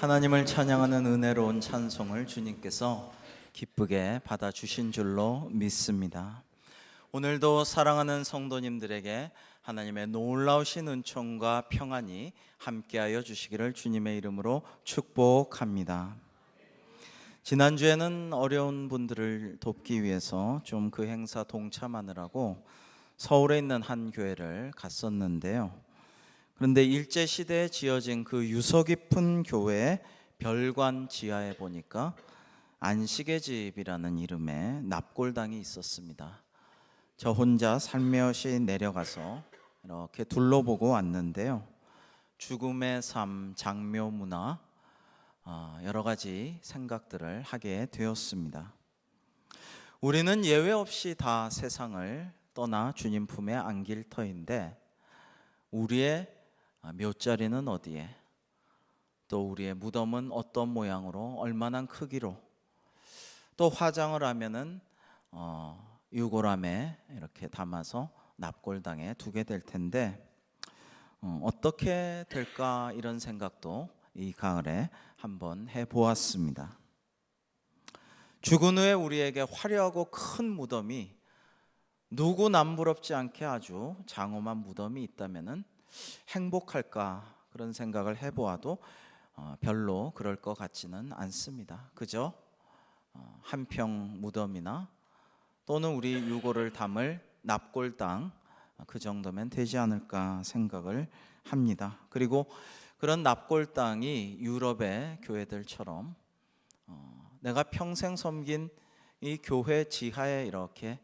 하나님을 찬양하는 은혜로운 찬송을 주님께서 기쁘게 받아주신 줄로 믿습니다. 오늘도 사랑하는 성도님들에게 하나님의 놀라우신 은총과 평안이 함께하여 주시기를 주님의 이름으로 축복합니다. 지난주에는 어려운 분들을 돕기 위해서 좀 그 행사 동참하느라고 서울에 있는 한 교회를 갔었는데요. 그런데 일제시대에 지어진 그 유서 깊은 교회의 별관 지하에 보니까 안식의 집이라는 이름의 납골당이 있었습니다. 저 혼자 살며시 내려가서 이렇게 둘러보고 왔는데요. 죽음의 삶, 장묘 문화, 여러 가지 생각들을 하게 되었습니다. 우리는 예외 없이 다 세상을 떠나 주님 품에 안길 터인데 우리의 묘자리는 어디에, 또 우리의 무덤은 어떤 모양으로, 얼마나 크기로, 또 화장을 하면은 유골함에 이렇게 담아서 납골당에 두게 될 텐데 어떻게 될까, 이런 생각도 이 가을에 한번 해보았습니다. 죽은 후에 우리에게 화려하고 큰 무덤이, 누구 남부럽지 않게 아주 장엄한 무덤이 있다면은 행복할까, 그런 생각을 해보아도 별로 그럴 것 같지는 않습니다. 그죠? 한평 무덤이나 또는 우리 유골을 담을 납골당, 그 정도면 되지 않을까 생각을 합니다. 그리고 그런 납골당이 유럽의 교회들처럼 내가 평생 섬긴 이 교회 지하에 이렇게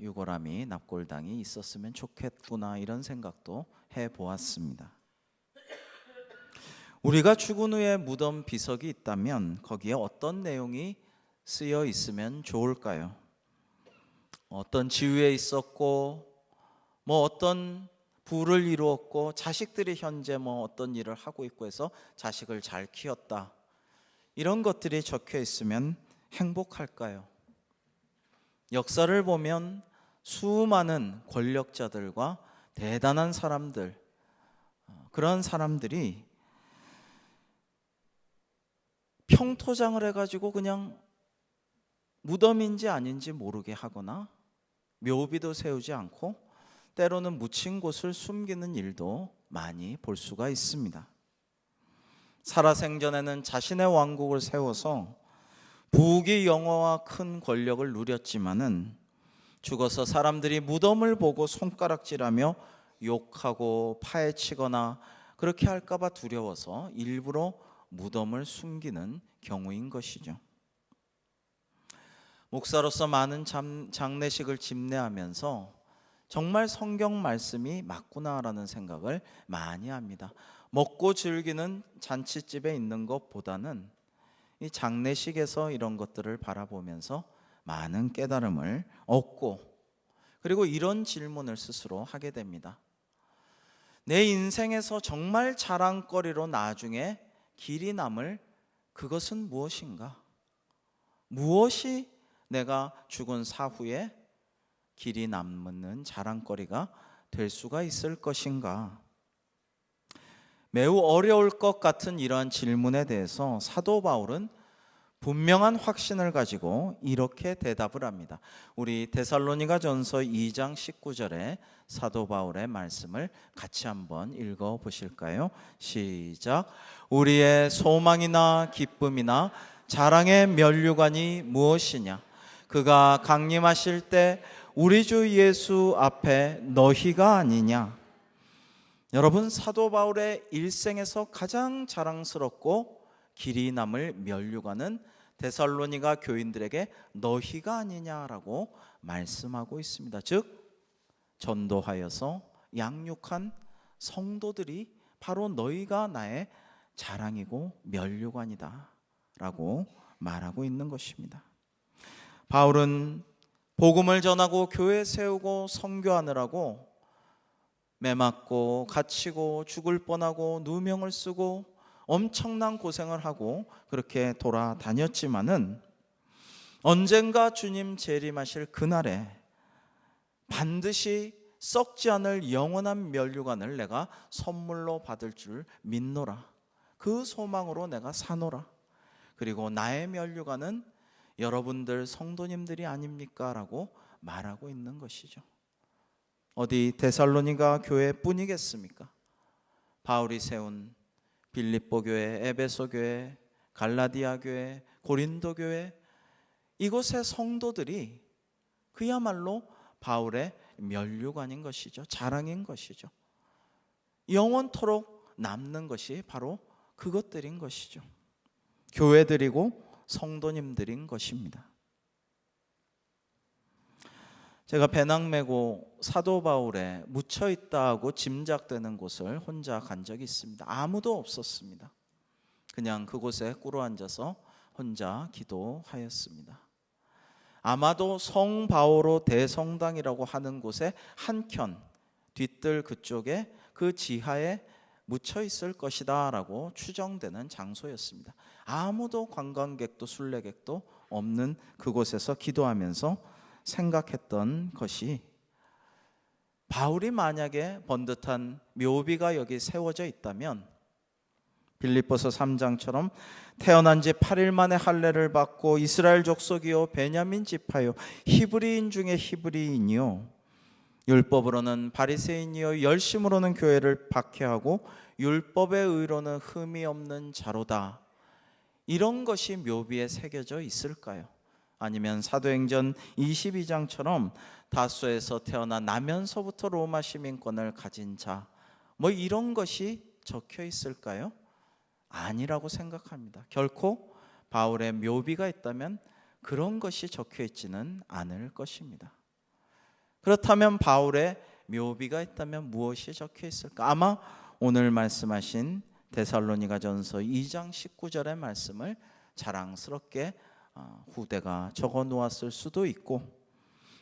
유골함이, 납골당이 있었으면 좋겠구나, 이런 생각도 해보았습니다. 우리가 죽은 후에 무덤 비석이 있다면 거기에 어떤 내용이 쓰여 있으면 좋을까요? 어떤 지위에 있었고, 어떤 부를 이루었고, 자식들이 현재 어떤 일을 하고 있고 해서 자식을 잘 키웠다, 이런 것들이 적혀 있으면 행복할까요? 역사를 보면 수많은 권력자들과 대단한 사람들, 그런 사람들이 평토장을 해가지고 그냥 무덤인지 아닌지 모르게 하거나 묘비도 세우지 않고 때로는 묻힌 곳을 숨기는 일도 많이 볼 수가 있습니다. 살아생전에는 자신의 왕국을 세워서 부귀 영화와 큰 권력을 누렸지만은 죽어서 사람들이 무덤을 보고 손가락질하며 욕하고 파헤치거나 그렇게 할까봐 두려워서 일부러 무덤을 숨기는 경우인 것이죠. 목사로서 많은 장례식을 집례하면서 정말 성경 말씀이 맞구나라는 생각을 많이 합니다. 먹고 즐기는 잔치집에 있는 것보다는 이 장례식에서 이런 것들을 바라보면서 많은 깨달음을 얻고, 그리고 이런 질문을 스스로 하게 됩니다. 내 인생에서 정말 자랑거리로 나중에 길이 남을 그것은 무엇인가? 무엇이 내가 죽은 사후에 길이 남는 자랑거리가 될 수가 있을 것인가? 매우 어려울 것 같은 이러한 질문에 대해서 사도 바울은 분명한 확신을 가지고 이렇게 대답을 합니다. 우리 데살로니가전서 2장 19절에 사도 바울의 말씀을 같이 한번 읽어 보실까요? 시작. 우리의 소망이나 기쁨이나 자랑의 면류관이 무엇이냐? 그가 강림하실 때 우리 주 예수 앞에 너희가 아니냐? 여러분, 사도 바울의 일생에서 가장 자랑스럽고 길이 남을 면류관은 데살로니가 교인들에게 너희가 아니냐라고 말씀하고 있습니다. 즉 전도하여서 양육한 성도들이 바로 너희가 나의 자랑이고 면류관이다 라고 말하고 있는 것입니다. 바울은 복음을 전하고 교회 세우고 선교하느라고 매맞고 갇히고 죽을 뻔하고 누명을 쓰고 엄청난 고생을 하고 그렇게 돌아다녔지만은 언젠가 주님 재림하실 그날에 반드시 썩지 않을 영원한 면류관을 내가 선물로 받을 줄 믿노라. 그 소망으로 내가 사노라. 그리고 나의 면류관은 여러분들 성도님들이 아닙니까? 라고 말하고 있는 것이죠. 어디 데살로니가 교회뿐이겠습니까? 바울이 세운 빌립보 교회, 에베소 교회, 갈라디아 교회, 고린도 교회, 이곳의 성도들이 그야말로 바울의 면류관인 것이죠. 자랑인 것이죠. 영원토록 남는 것이 바로 그것들인 것이죠. 교회들이고 성도님들인 것입니다. 제가 배낭 메고 사도 바울에 묻혀 있다고 짐작되는 곳을 혼자 간 적이 있습니다. 아무도 없었습니다. 그냥 그곳에 꿇어 앉아서 혼자 기도하였습니다. 아마도 성 바오로 대성당이라고 하는 곳에 한켠 뒤뜰 그쪽에 그 지하에 묻혀 있을 것이다 라고 추정되는 장소였습니다. 아무도 관광객도 순례객도 없는 그곳에서 기도하면서 생각했던 것이, 바울이 만약에 번듯한 묘비가 여기 세워져 있다면 빌립보서 3장처럼 태어난 지 8일 만에 할례를 받고 이스라엘 족속이요 베냐민 지파요 히브리인 중에 히브리인이요 율법으로는 바리새인이요 열심으로는 교회를 박해하고 율법의 의로는 흠이 없는 자로다. 이런 것이 묘비에 새겨져 있을까요? 아니면 사도행전 22장처럼 다소에서 태어나 나면서부터 로마 시민권을 가진 자, 뭐 이런 것이 적혀 있을까요? 아니라고 생각합니다. 결코 바울의 묘비가 있다면 그런 것이 적혀 있지는 않을 것입니다. 그렇다면 바울의 묘비가 있다면 무엇이 적혀 있을까? 아마 오늘 말씀하신 데살로니가전서 2장 19절의 말씀을 자랑스럽게 후대가 적어 놓았을 수도 있고,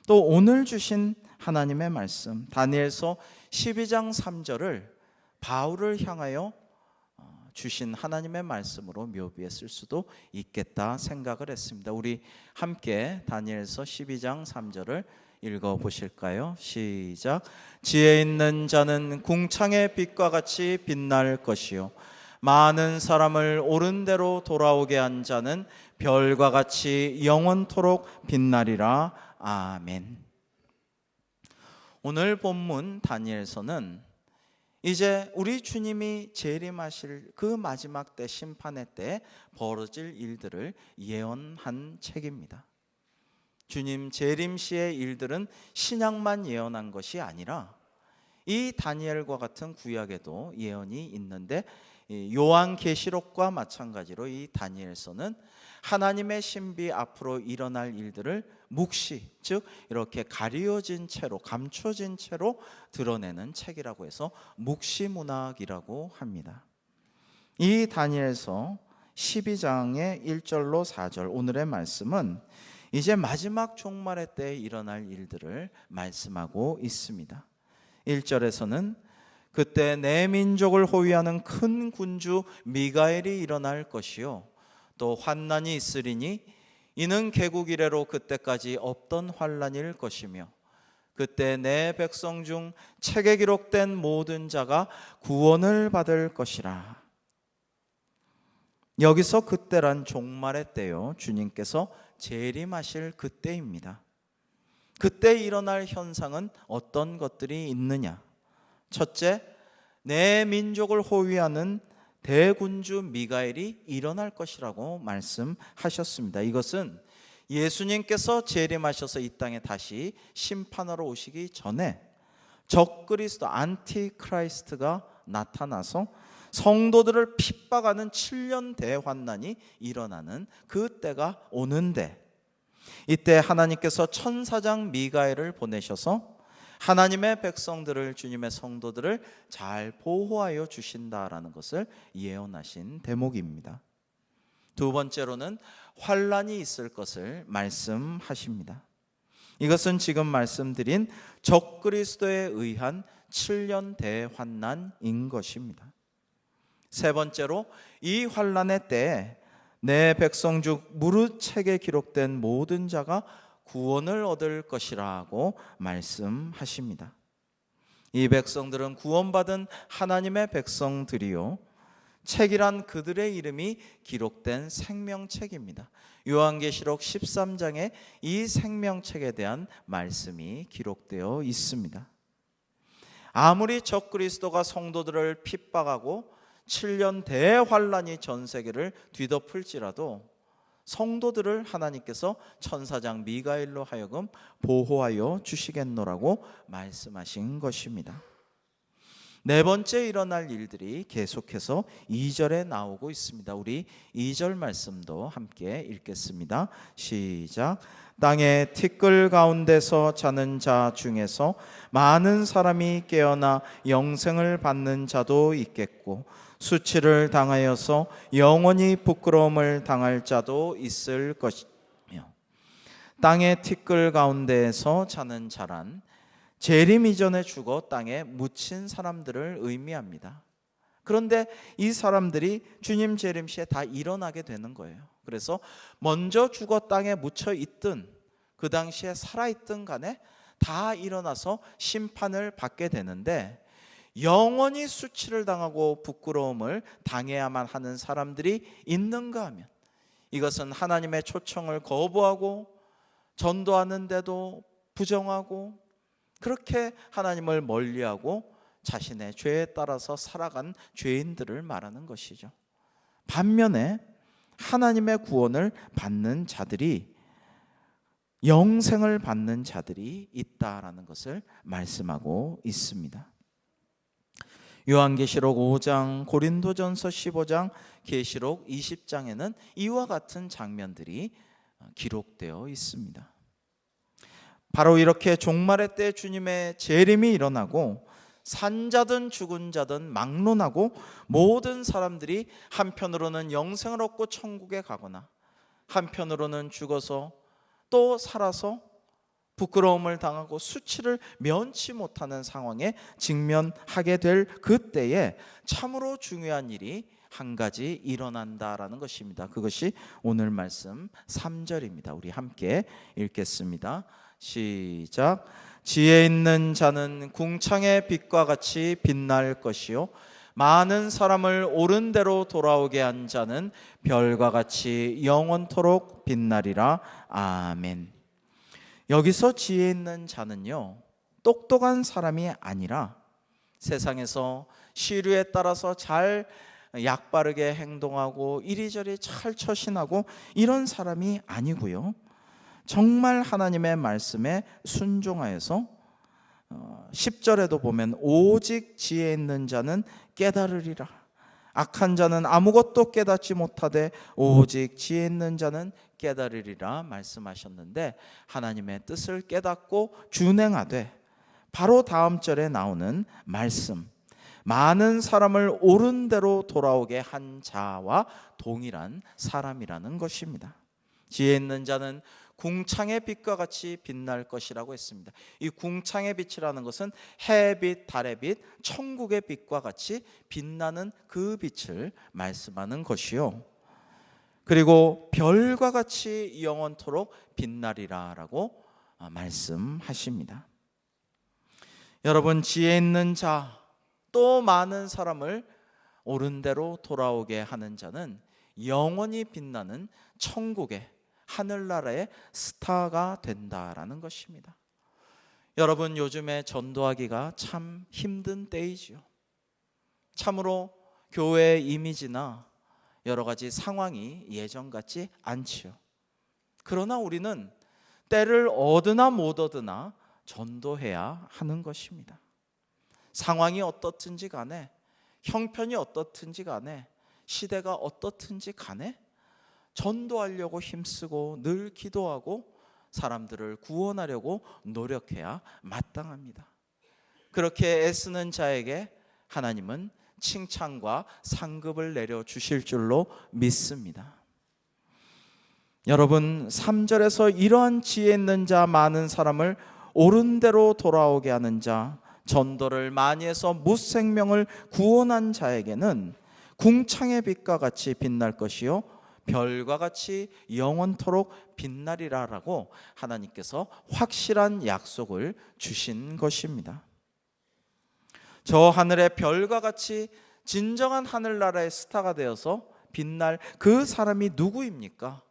또 오늘 주신 하나님의 말씀 다니엘서 12장 3절을 바울을 향하여 주신 하나님의 말씀으로 묘비에 쓸 수도 있겠다 생각을 했습니다. 우리 함께 다니엘서 12장 3절을 읽어보실까요? 시작. 지혜 있는 자는 궁창의 빛과 같이 빛날 것이요 많은 사람을 옳은 대로 돌아오게 한 자는 별과 같이 영원토록 빛나리라. 아멘. 오늘 본문 다니엘서는 이제 우리 주님이 재림하실 그 마지막 때, 심판의 때 벌어질 일들을 예언한 책입니다. 주님 재림 시의 일들은 신약만 예언한 것이 아니라 이 다니엘과 같은 구약에도 예언이 있는데, 요한계시록과 마찬가지로 이 다니엘서는 하나님의 신비 앞으로 일어날 일들을 묵시, 즉 이렇게 가려진 채로, 감춰진 채로 드러내는 책이라고 해서 묵시문학이라고 합니다. 이 다니엘서 12장의 1절로 4절 오늘의 말씀은 이제 마지막 종말의 때에 일어날 일들을 말씀하고 있습니다. 1절에서는 그때 내 민족을 호위하는 큰 군주 미가엘이 일어날 것이요 또 환난이 있으리니 이는 개국 이래로 그때까지 없던 환난일 것이며 그때 내 백성 중 책에 기록된 모든 자가 구원을 받을 것이라. 여기서 그때란 종말의 때요, 주님께서 재림하실 그때입니다. 그때 일어날 현상은 어떤 것들이 있느냐? 첫째, 내 민족을 호위하는 대군주 미가엘이 일어날 것이라고 말씀하셨습니다. 이것은 예수님께서 재림하셔서 이 땅에 다시 심판하러 오시기 전에 적그리스도 안티크라이스트가 나타나서 성도들을 핍박하는 7년 대환난이 일어나는 그 때가 오는데, 이때 하나님께서 천사장 미가엘을 보내셔서 하나님의 백성들을, 주님의 성도들을 잘 보호하여 주신다라는 것을 예언하신 대목입니다. 두 번째로는 환난이 있을 것을 말씀하십니다. 이것은 지금 말씀드린 적그리스도에 의한 7년 대환난인 것입니다. 세 번째로 이 환난의 때에 내 백성 중 무릇 책에 기록된 모든 자가 구원을 얻을 것이라고 말씀하십니다. 이 백성들은 구원받은 하나님의 백성들이요 책이란 그들의 이름이 기록된 생명책입니다. 요한계시록 13장에 이 생명책에 대한 말씀이 기록되어 있습니다. 아무리 적그리스도가 성도들을 핍박하고 7년 대환란이 전 세계를 뒤덮을지라도 성도들을 하나님께서 천사장 미가엘로 하여금 보호하여 주시겠노라고 말씀하신 것입니다. 네 번째 일어날 일들이 계속해서 2절에 나오고 있습니다. 우리 2절 말씀도 함께 읽겠습니다. 시작. 땅의 티끌 가운데서 자는 자 중에서 많은 사람이 깨어나 영생을 받는 자도 있겠고 수치를 당하여서 영원히 부끄러움을 당할 자도 있을 것이며, 땅의 티끌 가운데에서 자는 자란 재림 이전에 죽어 땅에 묻힌 사람들을 의미합니다. 그런데 이 사람들이 주님 재림 시에 다 일어나게 되는 거예요. 그래서 먼저 죽어 땅에 묻혀 있든 그 당시에 살아있든 간에 다 일어나서 심판을 받게 되는데, 영원히 수치를 당하고 부끄러움을 당해야만 하는 사람들이 있는가 하면 이것은 하나님의 초청을 거부하고 전도하는데도 부정하고 그렇게 하나님을 멀리하고 자신의 죄에 따라서 살아간 죄인들을 말하는 것이죠. 반면에 하나님의 구원을 받는 자들이, 영생을 받는 자들이 있다라는 것을 말씀하고 있습니다. 요한계시록 5장, 고린도전서 15장, 계시록 20장에는 이와 같은 장면들이 기록되어 있습니다. 바로 이렇게 종말의 때 주님의 재림이 일어나고 산자든 죽은 자든 막론하고 모든 사람들이 한편으로는 영생을 얻고 천국에 가거나 한편으로는 죽어서 또 살아서 부끄러움을 당하고 수치를 면치 못하는 상황에 직면하게 될 그때에 참으로 중요한 일이 한 가지 일어난다라는 것입니다. 그것이 오늘 말씀 3절입니다. 우리 함께 읽겠습니다. 시작. 지혜 있는 자는 궁창의 빛과 같이 빛날 것이요 많은 사람을 옳은 대로 돌아오게 한 자는 별과 같이 영원토록 빛나리라. 아멘. 여기서 지혜 있는 자는요, 똑똑한 사람이 아니라 세상에서 시류에 따라서 잘 약바르게 행동하고 이리저리 잘 처신하고 이런 사람이 아니고요, 정말 하나님의 말씀에 순종하여서 10절에도 보면 오직 지혜 있는 자는 깨달으리라. 악한 자는 아무것도 깨닫지 못하되 오직 지혜 있는 자는 깨달으리라 말씀하셨는데, 하나님의 뜻을 깨닫고 준행하되 바로 다음 절에 나오는 말씀, 많은 사람을 옳은 대로 돌아오게 한 자와 동일한 사람이라는 것입니다. 지혜 있는 자는 궁창의 빛과 같이 빛날 것이라고 했습니다. 이 궁창의 빛이라는 것은 해빛, 달의 빛, 천국의 빛과 같이 빛나는 그 빛을 말씀하는 것이요, 그리고 별과 같이 영원토록 빛나리라라고 말씀하십니다. 여러분, 지혜 있는 자, 또 많은 사람을 옳은 대로 돌아오게 하는 자는 영원히 빛나는 천국의 하늘나라의 스타가 된다라는 것입니다. 여러분, 요즘에 전도하기가 참 힘든 때이지요. 참으로 교회의 이미지나 여러 가지 상황이 예전 같지 않지요. 그러나 우리는 때를 얻으나 못 얻으나 전도해야 하는 것입니다. 상황이 어떻든지 간에, 형편이 어떻든지 간에, 시대가 어떻든지 간에 전도하려고 힘쓰고 늘 기도하고 사람들을 구원하려고 노력해야 마땅합니다. 그렇게 애쓰는 자에게 하나님은 칭찬과 상급을 내려주실 줄로 믿습니다. 여러분, 3절에서 이러한 지혜 있는 자, 많은 사람을 옳은 대로 돌아오게 하는 자, 전도를 많이 해서 무생명을 구원한 자에게는 궁창의 빛과 같이 빛날 것이요 별과 같이 영원토록 빛나리라라고 하나님께서 확실한 약속을 주신 것입니다. 저 하늘의 별과 같이 진정한 하늘나라의 스타가 되어서 빛날 그 사람이 누구입니까?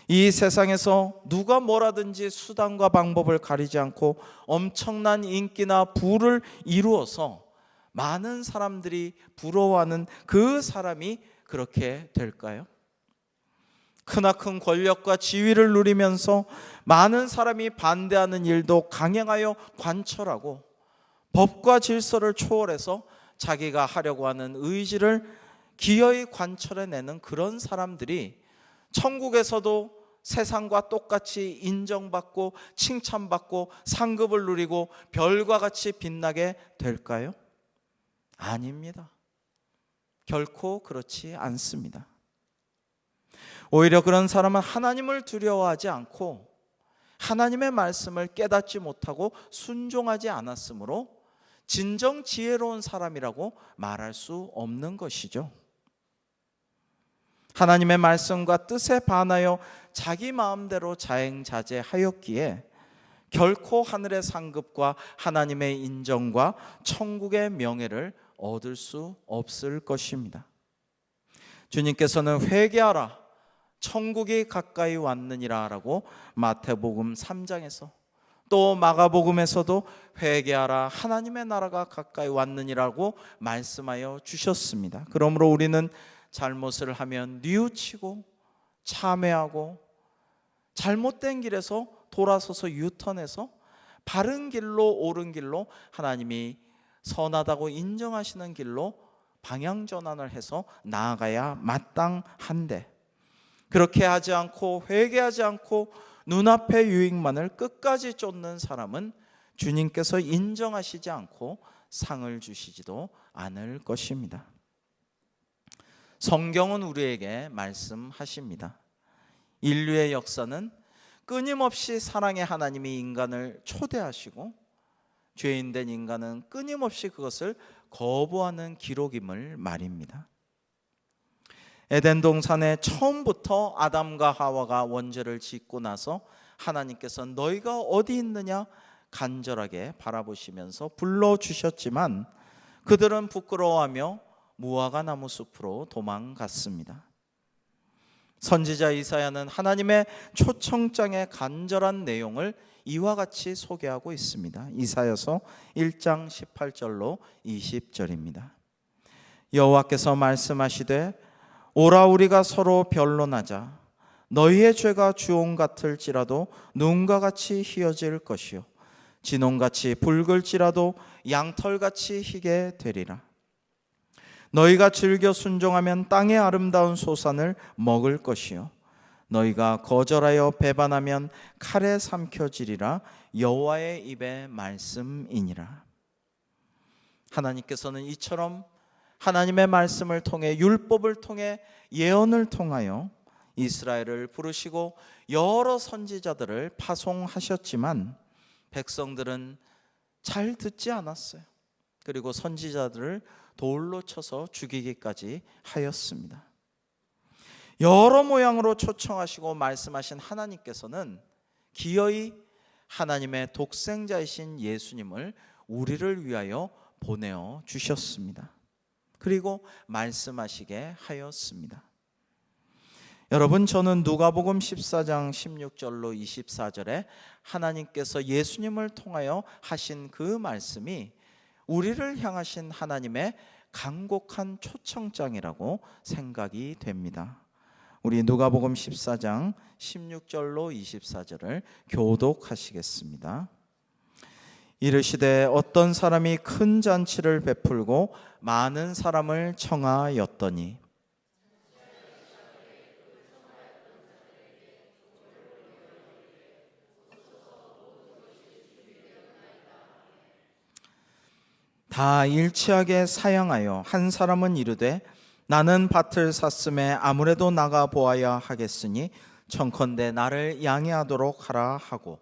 이 세상에서 누가 뭐라든지 수단과 방법을 가리지 않고 엄청난 인기나 부를 이루어서 많은 사람들이 부러워하는 그 사람이 그렇게 될까요? 크나큰 권력과 지위를 누리면서 많은 사람이 반대하는 일도 강행하여 관철하고 법과 질서를 초월해서 자기가 하려고 하는 의지를 기어이 관철해내는 그런 사람들이 천국에서도 세상과 똑같이 인정받고 칭찬받고 상급을 누리고 별과 같이 빛나게 될까요? 아닙니다. 결코 그렇지 않습니다. 오히려 그런 사람은 하나님을 두려워하지 않고 하나님의 말씀을 깨닫지 못하고 순종하지 않았으므로 진정 지혜로운 사람이라고 말할 수 없는 것이죠. 하나님의 말씀과 뜻에 반하여 자기 마음대로 자행자재하였기에 결코 하늘의 상급과 하나님의 인정과 천국의 명예를 얻을 수 없을 것입니다. 주님께서는 회개하라 천국이 가까이 왔느니라 라고 마태복음 3장에서 또 마가복음에서도 회개하라 하나님의 나라가 가까이 왔느니라고 말씀하여 주셨습니다. 그러므로 우리는 잘못을 하면 뉘우치고 참회하고 잘못된 길에서 돌아서서 유턴해서 바른 길로 옳은 길로 하나님이 선하다고 인정하시는 길로 방향 전환을 해서 나아가야 마땅한데 그렇게 하지 않고 회개하지 않고 눈앞의 유익만을 끝까지 쫓는 사람은 주님께서 인정하시지 않고 상을 주시지도 않을 것입니다. 성경은 우리에게 말씀하십니다. 인류의 역사는 끊임없이 사랑의 하나님이 인간을 초대하시고 죄인된 인간은 끊임없이 그것을 거부하는 기록임을 말입니다. 에덴 동산에 처음부터 아담과 하와가 원죄를 짓고 나서 하나님께서 너희가 어디 있느냐 간절하게 바라보시면서 불러주셨지만 그들은 부끄러워하며 무화과 나무 숲으로 도망갔습니다. 선지자 이사야는 하나님의 초청장의 간절한 내용을 이와 같이 소개하고 있습니다. 이사야서 1장 18절로 20절입니다. 여호와께서 말씀하시되 오라 우리가 서로 변론하자. 너희의 죄가 주홍 같을지라도 눈과 같이 희어질 것이요 진홍같이 붉을지라도 양털같이 희게 되리라. 너희가 즐겨 순종하면 땅의 아름다운 소산을 먹을 것이요 너희가 거절하여 배반하면 칼에 삼켜지리라. 여호와의 입의 말씀이니라. 하나님께서는 이처럼 하나님의 말씀을 통해 율법을 통해 예언을 통하여 이스라엘을 부르시고 여러 선지자들을 파송하셨지만 백성들은 잘 듣지 않았어요. 그리고 선지자들을 돌로 쳐서 죽이기까지 하였습니다. 여러 모양으로 초청하시고 말씀하신 하나님께서는 기어이 하나님의 독생자이신 예수님을 우리를 위하여 보내어 주셨습니다. 그리고 말씀하시게 하였습니다. 여러분, 저는 누가복음 14장 16절로 24절에 하나님께서 예수님을 통하여 하신 그 말씀이 우리를 향하신 하나님의 간곡한 초청장이라고 생각이 됩니다. 우리 누가복음 14장 16절로 24절을 교독하시겠습니다. 이르시되 어떤 사람이 큰 잔치를 베풀고 많은 사람을 청하였더니 다 일치하게 사양하여 한 사람은 이르되 나는 밭을 샀음에 아무래도 나가 보아야 하겠으니 청컨대 나를 양해하도록 하라 하고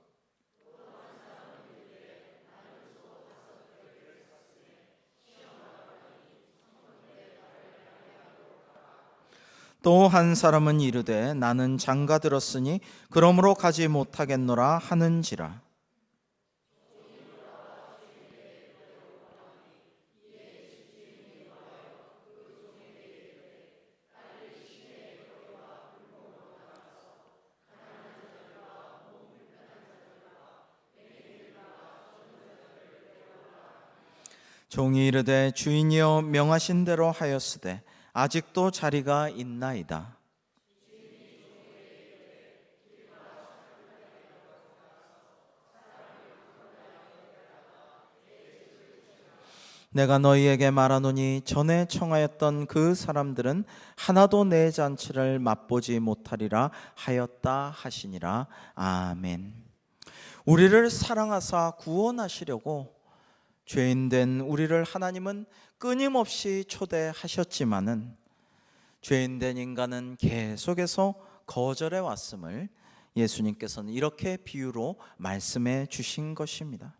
또 한 사람은 이르되 나는 장가 들었으니 그러므로 가지 못하겠노라 하는지라. 종이 이르되 주인이여 명하신 대로 하였으되 아직도 자리가 있나이다. 내가 너희에게 말하노니 전에 청하였던 그 사람들은 하나도 내 잔치를 맛보지 못하리라 하였다 하시니라. 아멘. 우리를 사랑하사 구원하시려고 죄인된 우리를 하나님은 끊임없이 초대하셨지만은 죄인된 인간은 계속해서 거절해 왔음을 예수님께서는 이렇게 비유로 말씀해 주신 것입니다.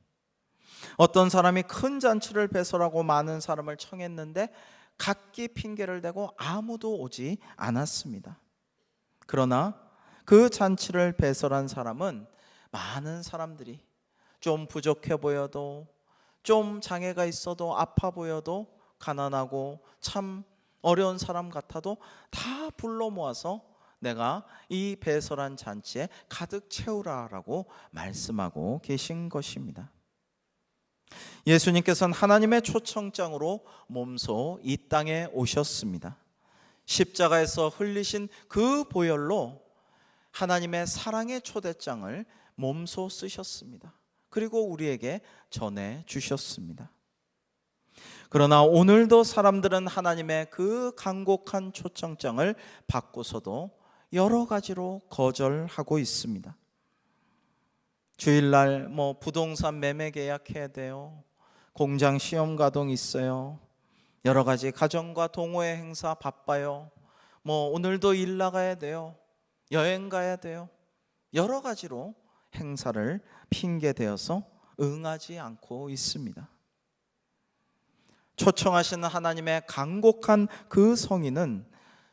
어떤 사람이 큰 잔치를 배설하고 많은 사람을 청했는데 각기 핑계를 대고 아무도 오지 않았습니다. 그러나 그 잔치를 배설한 사람은 많은 사람들이 좀 부족해 보여도, 좀 장애가 있어도, 아파 보여도, 가난하고 참 어려운 사람 같아도 다 불러 모아서 내가 이 배설한 잔치에 가득 채우라라고 말씀하고 계신 것입니다. 예수님께서는 하나님의 초청장으로 몸소 이 땅에 오셨습니다. 십자가에서 흘리신 그 보혈로 하나님의 사랑의 초대장을 몸소 쓰셨습니다. 그리고 우리에게 전해 주셨습니다. 그러나 오늘도 사람들은 하나님의 그 간곡한 초청장을 받고서도 여러 가지로 거절하고 있습니다. 주일날 부동산 매매 계약해야 돼요. 공장 시험 가동 있어요. 여러 가지 가정과 동호회 행사 바빠요. 오늘도 일 나가야 돼요. 여행 가야 돼요. 여러 가지로 행사를 핑계 대어서 응하지 않고 있습니다. 초청하시는 하나님의 간곡한 그 성의는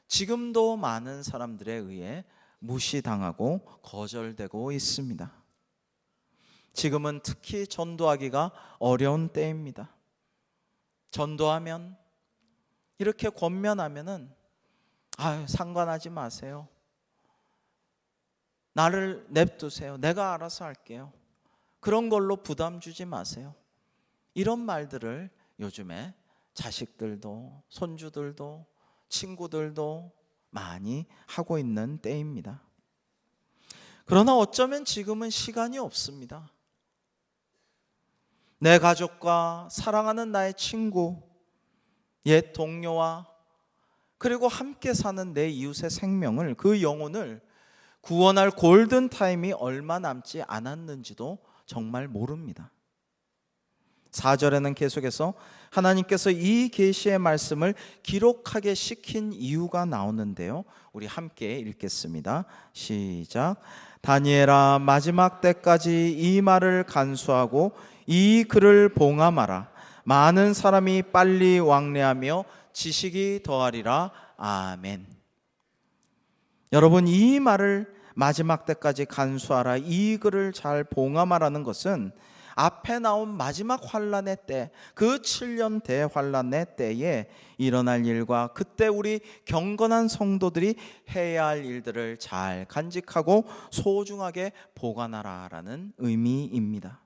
지금도 많은 사람들에 의해 무시당하고 거절되고 있습니다. 지금은 특히 전도하기가 어려운 때입니다. 전도하면, 이렇게 권면하면은 상관하지 마세요. 나를 냅두세요. 내가 알아서 할게요. 그런 걸로 부담 주지 마세요. 이런 말들을 요즘에 자식들도, 손주들도, 친구들도 많이 하고 있는 때입니다. 그러나 어쩌면 지금은 시간이 없습니다. 내 가족과 사랑하는 나의 친구, 옛 동료와 그리고 함께 사는 내 이웃의 생명을, 그 영혼을 구원할 골든타임이 얼마 남지 않았는지도 정말 모릅니다. 4절에는 계속해서 하나님께서 이 계시의 말씀을 기록하게 시킨 이유가 나오는데요, 우리 함께 읽겠습니다. 시작. 다니엘아, 마지막 때까지 이 말을 간수하고 이 글을 봉함하라. 많은 사람이 빨리 왕래하며 지식이 더하리라. 아멘. 여러분, 이 말을 마지막 때까지 간수하라, 이 글을 잘 봉함하라는 것은 앞에 나온 마지막 환란의 때, 그 7년 대환란의 때에 일어날 일과 그때 우리 경건한 성도들이 해야 할 일들을 잘 간직하고 소중하게 보관하라라는 의미입니다.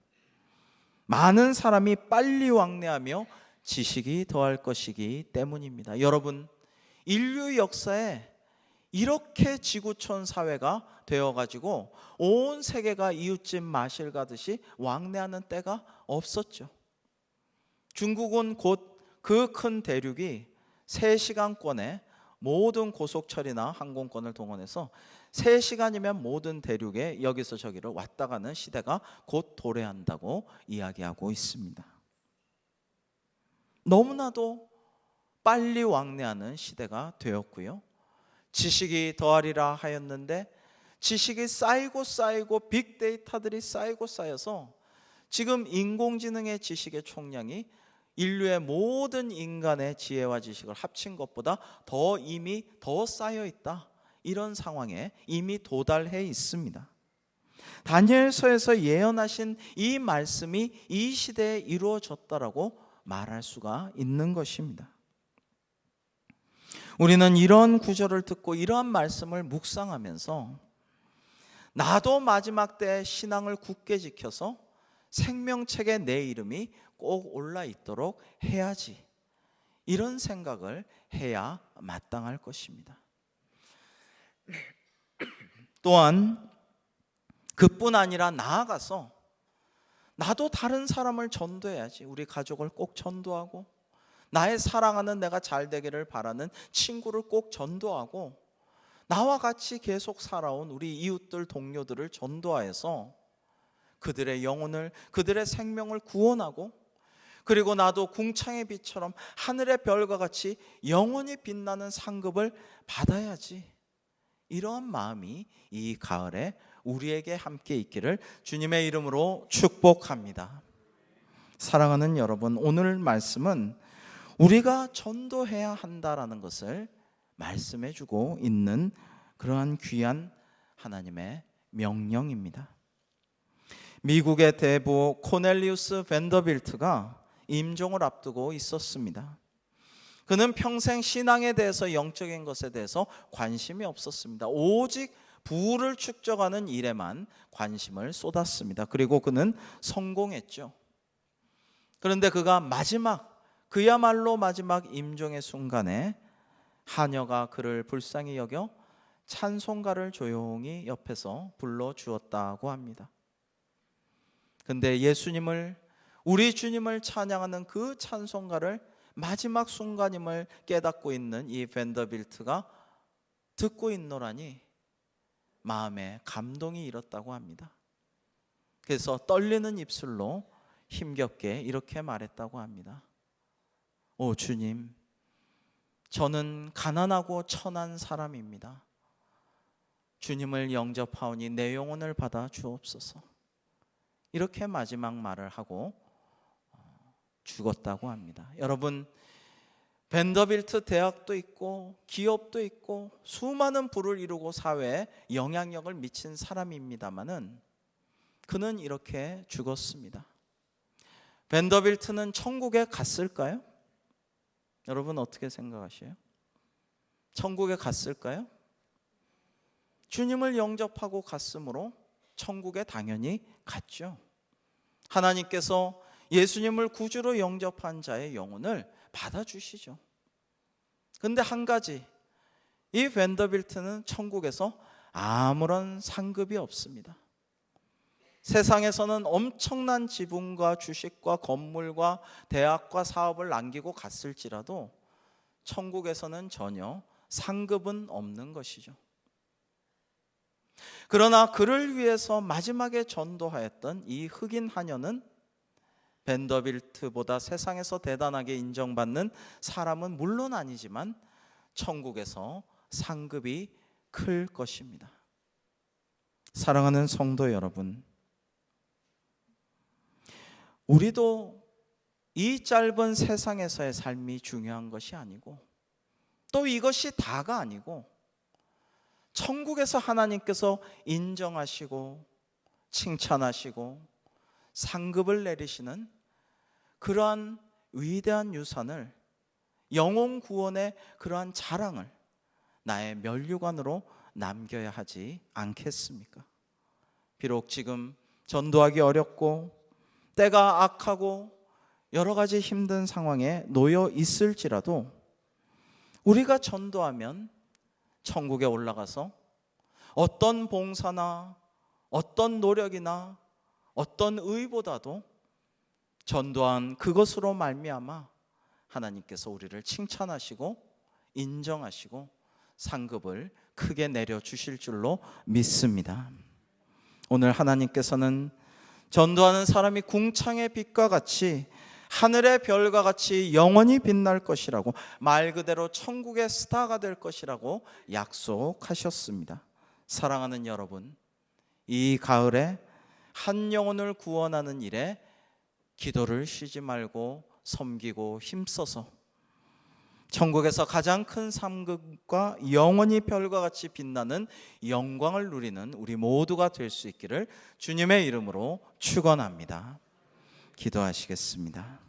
많은 사람이 빨리 왕래하며 지식이 더할 것이기 때문입니다. 여러분, 인류 역사에 이렇게 지구촌 사회가 되어가지고 온 세계가 이웃집 마실 가듯이 왕래하는 때가 없었죠. 중국은 곧 그 큰 대륙이 3시간권에 모든 고속철이나 항공권을 동원해서 3시간이면 모든 대륙에 여기서 저기로 왔다 가는 시대가 곧 도래한다고 이야기하고 있습니다. 너무나도 빨리 왕래하는 시대가 되었고요. 지식이 더하리라 하였는데 지식이 쌓이고 빅데이터들이 쌓이고 쌓여서 지금 인공지능의 지식의 총량이 인류의 모든 인간의 지혜와 지식을 합친 것보다 이미 더 쌓여 있다. 이런 상황에 이미 도달해 있습니다. 다니엘서에서 예언하신 이 말씀이 이 시대에 이루어졌다라고 말할 수가 있는 것입니다. 우리는 이런 구절을 듣고 이러한 말씀을 묵상하면서 나도 마지막 때 신앙을 굳게 지켜서 생명책에 내 이름이 꼭 올라 있도록 해야지. 이런 생각을 해야 마땅할 것입니다. 또한 그뿐 아니라 나아가서 나도 다른 사람을 전도해야지. 우리 가족을 꼭 전도하고, 나의 사랑하는, 내가 잘 되기를 바라는 친구를 꼭 전도하고, 나와 같이 계속 살아온 우리 이웃들, 동료들을 전도하여서 그들의 영혼을, 그들의 생명을 구원하고, 그리고 나도 궁창의 빛처럼 하늘의 별과 같이 영원히 빛나는 상급을 받아야지. 이러한 마음이 이 가을에 우리에게 함께 있기를 주님의 이름으로 축복합니다. 사랑하는 여러분, 오늘 말씀은 우리가 전도해야 한다라는 것을 말씀해 주고 있는 그러한 귀한 하나님의 명령입니다. 미국의 대부 코넬리우스 밴더빌트가 임종을 앞두고 있었습니다. 그는 평생 신앙에 대해서, 영적인 것에 대해서 관심이 없었습니다. 오직 부를 축적하는 일에만 관심을 쏟았습니다. 그리고 그는 성공했죠. 그런데 그가 그야말로 마지막 임종의 순간에 하녀가 그를 불쌍히 여겨 찬송가를 조용히 옆에서 불러주었다고 합니다. 근데 우리 주님을 찬양하는 그 찬송가를 마지막 순간임을 깨닫고 있는 이 밴더빌트가 듣고 있노라니 마음에 감동이 일었다고 합니다. 그래서 떨리는 입술로 힘겹게 이렇게 말했다고 합니다. 오 주님, 저는 가난하고 천한 사람입니다. 주님을 영접하오니 내 영혼을 받아 주옵소서. 이렇게 마지막 말을 하고 죽었다고 합니다. 여러분, 밴더빌트 대학도 있고 기업도 있고 수많은 부를 이루고 사회에 영향력을 미친 사람입니다마는 그는 이렇게 죽었습니다. 밴더빌트는 천국에 갔을까요? 여러분 어떻게 생각하세요? 천국에 갔을까요? 주님을 영접하고 갔으므로 천국에 당연히 갔죠. 하나님께서 예수님을 구주로 영접한 자의 영혼을 받아주시죠. 근데 한 가지, 이 밴더빌트는 천국에서 아무런 상급이 없습니다. 세상에서는 엄청난 지분과 주식과 건물과 대학과 사업을 남기고 갔을지라도 천국에서는 전혀 상급은 없는 것이죠. 그러나 그를 위해서 마지막에 전도하였던 이 흑인 하녀는 밴더빌트보다 세상에서 대단하게 인정받는 사람은 물론 아니지만 천국에서 상급이 클 것입니다. 사랑하는 성도 여러분, 우리도 이 짧은 세상에서의 삶이 중요한 것이 아니고 또 이것이 다가 아니고 천국에서 하나님께서 인정하시고 칭찬하시고 상급을 내리시는 그러한 위대한 유산을, 영혼 구원의 그러한 자랑을 나의 면류관으로 남겨야 하지 않겠습니까? 비록 지금 전도하기 어렵고 때가 악하고 여러 가지 힘든 상황에 놓여 있을지라도 우리가 전도하면 천국에 올라가서 어떤 봉사나 어떤 노력이나 어떤 의보다도 전도한 그것으로 말미암아 하나님께서 우리를 칭찬하시고 인정하시고 상급을 크게 내려주실 줄로 믿습니다. 오늘 하나님께서는 전도하는 사람이 궁창의 빛과 같이 하늘의 별과 같이 영원히 빛날 것이라고, 말 그대로 천국의 스타가 될 것이라고 약속하셨습니다. 사랑하는 여러분, 이 가을에 한 영혼을 구원하는 일에 기도를 쉬지 말고 섬기고 힘써서 천국에서 가장 큰 상급과 영원히 별과 같이 빛나는 영광을 누리는 우리 모두가 될 수 있기를 주님의 이름으로 축원합니다. 기도하시겠습니다.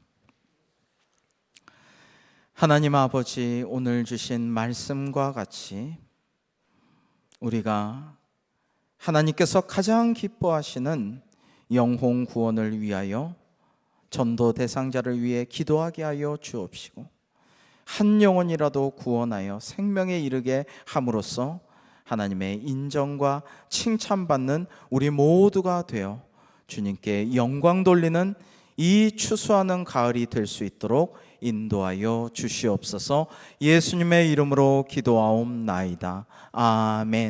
하나님 아버지, 오늘 주신 말씀과 같이 우리가 하나님께서 가장 기뻐하시는 영혼 구원을 위하여 전도 대상자를 위해 기도하게 하여 주옵시고, 한 영혼이라도 구원하여 생명에 이르게 함으로써 하나님의 인정과 칭찬받는 우리 모두가 되어 주님께 영광 돌리는 이 추수하는 가을이 될 수 있도록 인도하여 주시옵소서. 예수님의 이름으로 기도하옵나이다. 아멘.